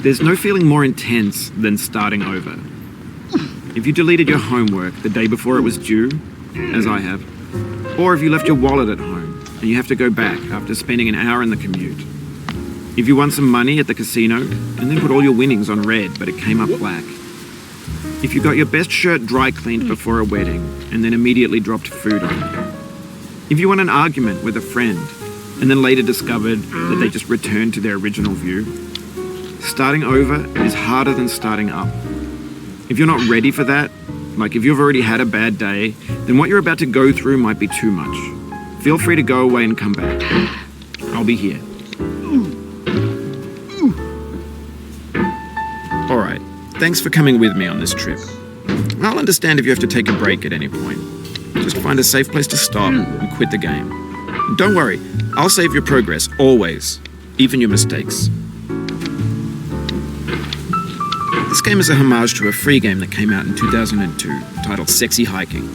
There's no feeling more intense than starting over. If you deleted your homework the day before it was due, as I have, or if you left your wallet at home and you have to go back after spending an hour in the commute. If you won some money at the casino and then put all your winnings on red but it came up black. If you got your best shirt dry cleaned before a wedding and then immediately dropped food on it. If you won an argument with a friend and then later discovered that they just returned to their original view. Starting over is harder than starting up. If you're not ready for that, like if you've already had a bad day, then what you're about to go through might be too much. Feel free to go away and come back. I'll be here. Alright, thanks for coming with me on this trip. I'll understand if you have to take a break at any point. Just find a safe place to stop and quit the game. And don't worry, I'll save your progress, always. Even your mistakes. This game is a homage to a free game that came out in 2002, titled Sexy Hiking.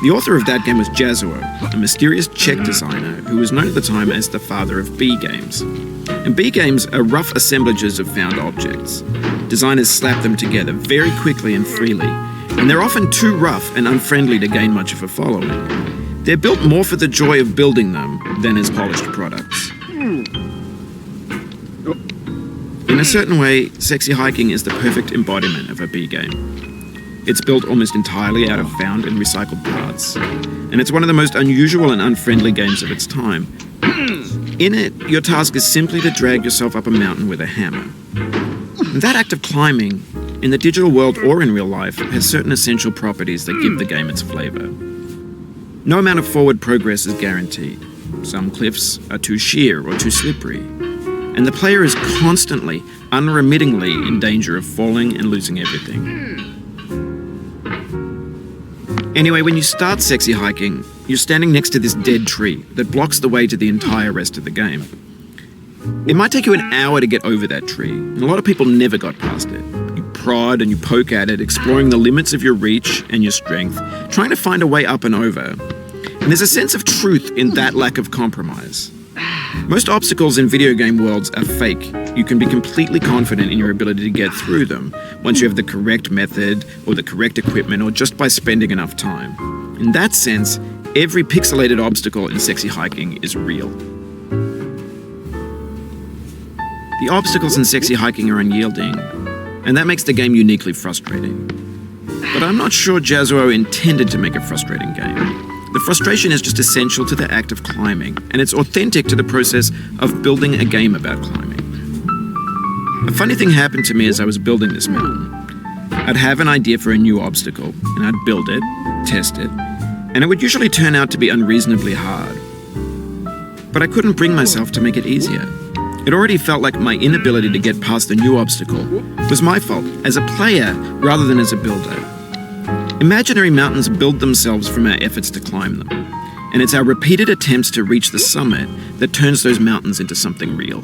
The author of that game was Jazuo, a mysterious Czech designer who was known at the time as the father of B games. And B games are rough assemblages of found objects. Designers slap them together very quickly and freely, and they're often too rough and unfriendly to gain much of a following. They're built more for the joy of building them than as polished products. In a certain way, Sexy Hiking is the perfect embodiment of a B game. It's built almost entirely out of found and recycled parts, and it's one of the most unusual and unfriendly games of its time. In it, your task is simply to drag yourself up a mountain with a hammer. And that act of climbing, in the digital world or in real life, has certain essential properties that give the game its flavor. No amount of forward progress is guaranteed. Some cliffs are too sheer or too slippery. And the player is constantly, unremittingly in danger of falling and losing everything. Anyway, when you start Sexy Hiking, you're standing next to this dead tree that blocks the way to the entire rest of the game. It might take you an hour to get over that tree, and a lot of people never got past it. You prod and you poke at it, exploring the limits of your reach and your strength, trying to find a way up and over. And there's a sense of truth in that lack of compromise. Most obstacles in video game worlds are fake. You can be completely confident in your ability to get through them once you have the correct method or the correct equipment or just by spending enough time. In that sense, every pixelated obstacle in Sexy Hiking is real. The obstacles in Sexy Hiking are unyielding, and that makes the game uniquely frustrating. But I'm not sure Jazuo intended to make a frustrating game. The frustration is just essential to the act of climbing, and it's authentic to the process of building a game about climbing. A funny thing happened to me as I was building this mountain. I'd have an idea for a new obstacle, and I'd build it, test it, and it would usually turn out to be unreasonably hard. But I couldn't bring myself to make it easier. It already felt like my inability to get past the new obstacle was my fault as a player rather than as a builder. Imaginary mountains build themselves from our efforts to climb them, and it's our repeated attempts to reach the summit that turns those mountains into something real.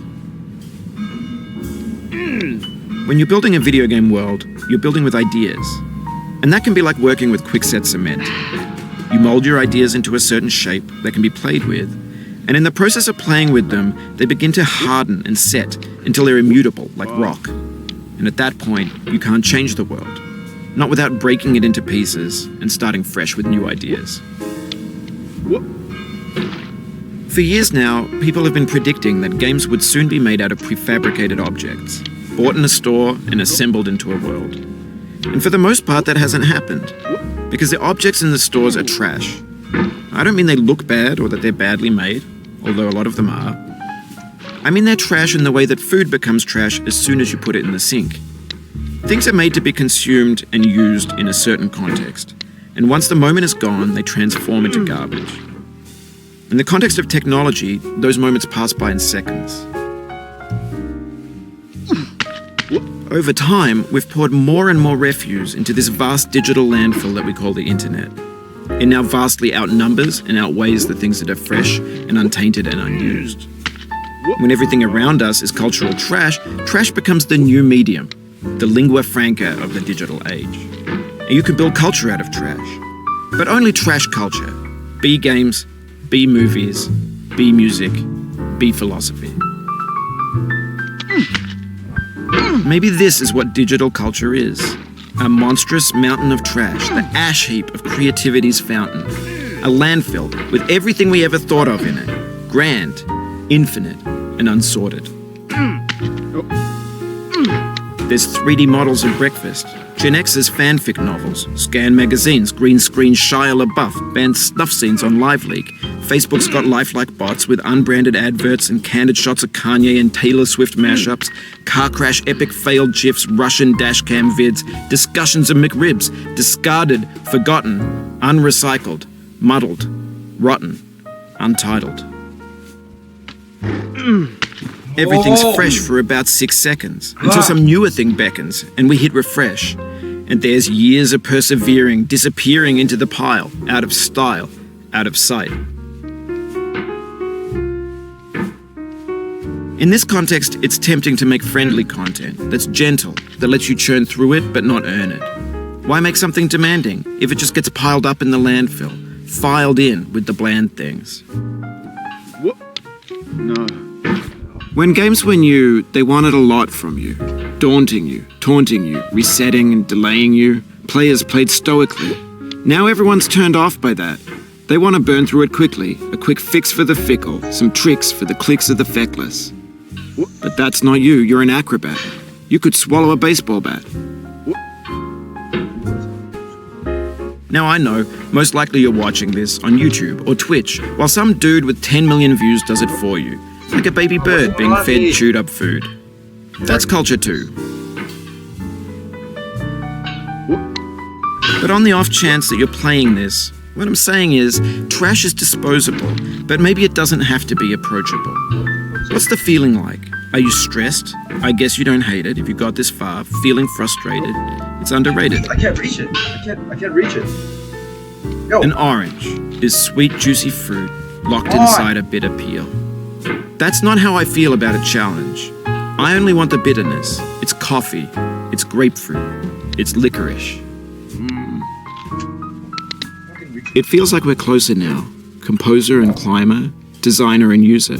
When you're building a video game world, you're building with ideas, and that can be like working with quickset cement. You mold your ideas into a certain shape that can be played with, and in the process of playing with them, they begin to harden and set until they're immutable, like rock. And at that point, you can't change the world. Not without breaking it into pieces and starting fresh with new ideas. For years now, people have been predicting that games would soon be made out of prefabricated objects, bought in a store and assembled into a world. And for the most part, that hasn't happened, because the objects in the stores are trash. I don't mean they look bad or that they're badly made, although a lot of them are. I mean they're trash in the way that food becomes trash as soon as you put it in the sink. Things are made to be consumed and used in a certain context, and once the moment is gone, they transform into garbage. In the context of technology, those moments pass by in seconds. Over time, we've poured more and more refuse into this vast digital landfill that we call the internet. It now vastly outnumbers and outweighs the things that are fresh and untainted and unused. When everything around us is cultural trash, trash becomes the new medium, the lingua franca of the digital age. And you can build culture out of trash, but only trash culture. B games, B movies, B music, B philosophy. Maybe this is what digital culture is. A monstrous mountain of trash, the ash heap of creativity's fountain. A landfill with everything we ever thought of in it. Grand, infinite, and unsorted. There's 3D models of breakfast, Gen X's fanfic novels, scan magazines, green screen Shia LaBeouf, banned snuff scenes on LiveLeak. Facebook's got lifelike bots with unbranded adverts and candid shots of Kanye and Taylor Swift mashups, car crash epic failed GIFs, Russian dashcam vids, discussions of McRibs, discarded, forgotten, unrecycled, muddled, rotten, untitled. Everything's fresh for about 6 seconds, until some newer thing beckons, and we hit refresh. And there's years of persevering, disappearing into the pile, out of style, out of sight. In this context, it's tempting to make friendly content that's gentle, that lets you churn through it but not earn it. Why make something demanding if it just gets piled up in the landfill, filed in with the bland things? What? No. When games were new, they wanted a lot from you. Daunting you, taunting you, resetting and delaying you. Players played stoically. Now everyone's turned off by that. They want to burn through it quickly, a quick fix for the fickle, some tricks for the clicks of the feckless. But that's not you, you're an acrobat. You could swallow a baseball bat. Now I know, most likely you're watching this on YouTube or Twitch, while some dude with 10 million views does it for you. Like a baby bird being fed chewed up food. That's culture too. But on the off chance that you're playing this, what I'm saying is, trash is disposable, but maybe it doesn't have to be approachable. What's the feeling like? Are you stressed? I guess you don't hate it if you got this far. Feeling frustrated? It's underrated. I can't reach it. I can't reach it. Yo. An orange is sweet, juicy fruit locked inside a bitter peel. That's not how I feel about a challenge. I only want the bitterness. It's coffee. It's grapefruit. It's licorice. It feels like we're closer now. Composer and climber, designer and user.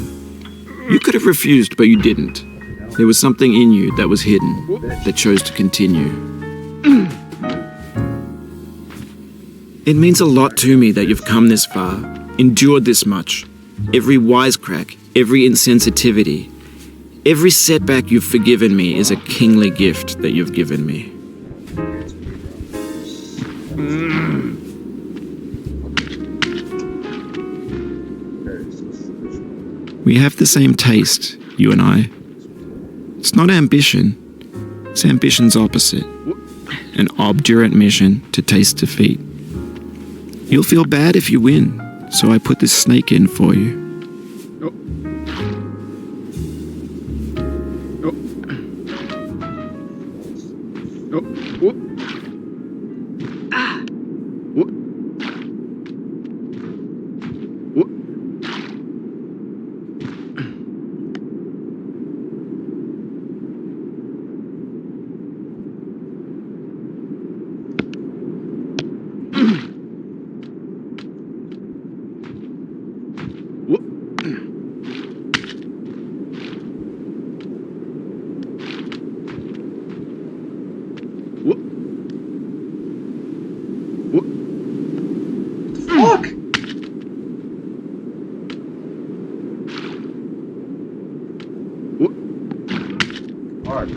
You could have refused, but you didn't. There was something in you that was hidden, that chose to continue. It means a lot to me that you've come this far, endured this much. Every wisecrack, every insensitivity, every setback you've forgiven me is a kingly gift that you've given me. We have the same taste, you and I. It's not ambition. It's ambition's opposite. An obdurate mission to taste defeat. You'll feel bad if you win, so I put this snake in for you. Fuck! Hard.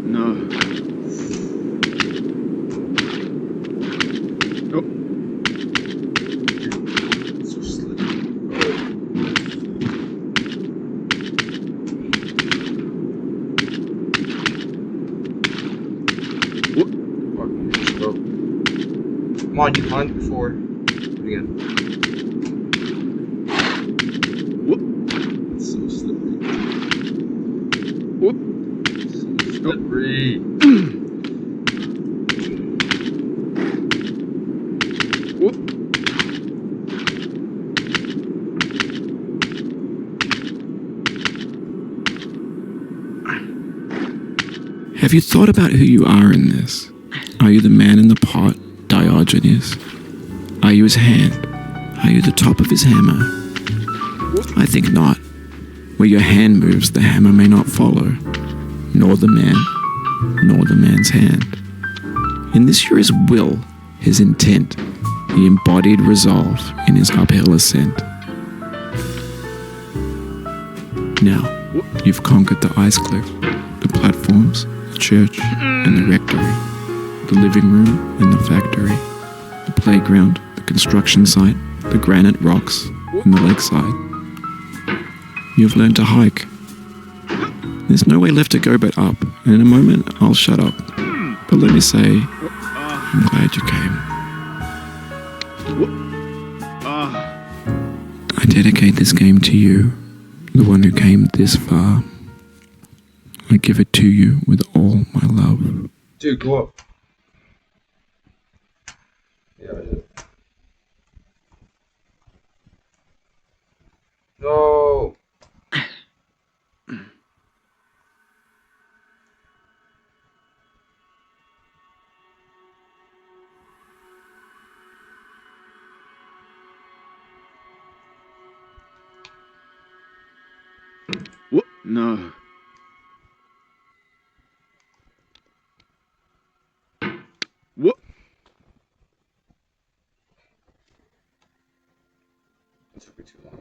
No. Come on, you climbed before. Do it again. Whoop. It's so slippery. Whoop. So slippery. Whoop. Have you thought about who you are in this? Are you the man in the pot, Diogenes? Are you his hand? Are you the top of his hammer? I think not. Where your hand moves, the hammer may not follow, nor the man, nor the man's hand. In this you're his will, his intent, the embodied resolve in his uphill ascent. Now, you've conquered the ice cliff, the platforms, the church, and the rectory, the living room and the factory, the playground, the construction site, the granite rocks, and the lakeside. You've learned to hike. There's no way left to go but up, and in a moment I'll shut up. But let me say, I'm glad you came. I dedicate this game to you, the one who came this far. I give it to you with all my love. Dude, go up. Yeah, I did. No. Whoop. No. Whoop. That took me too long.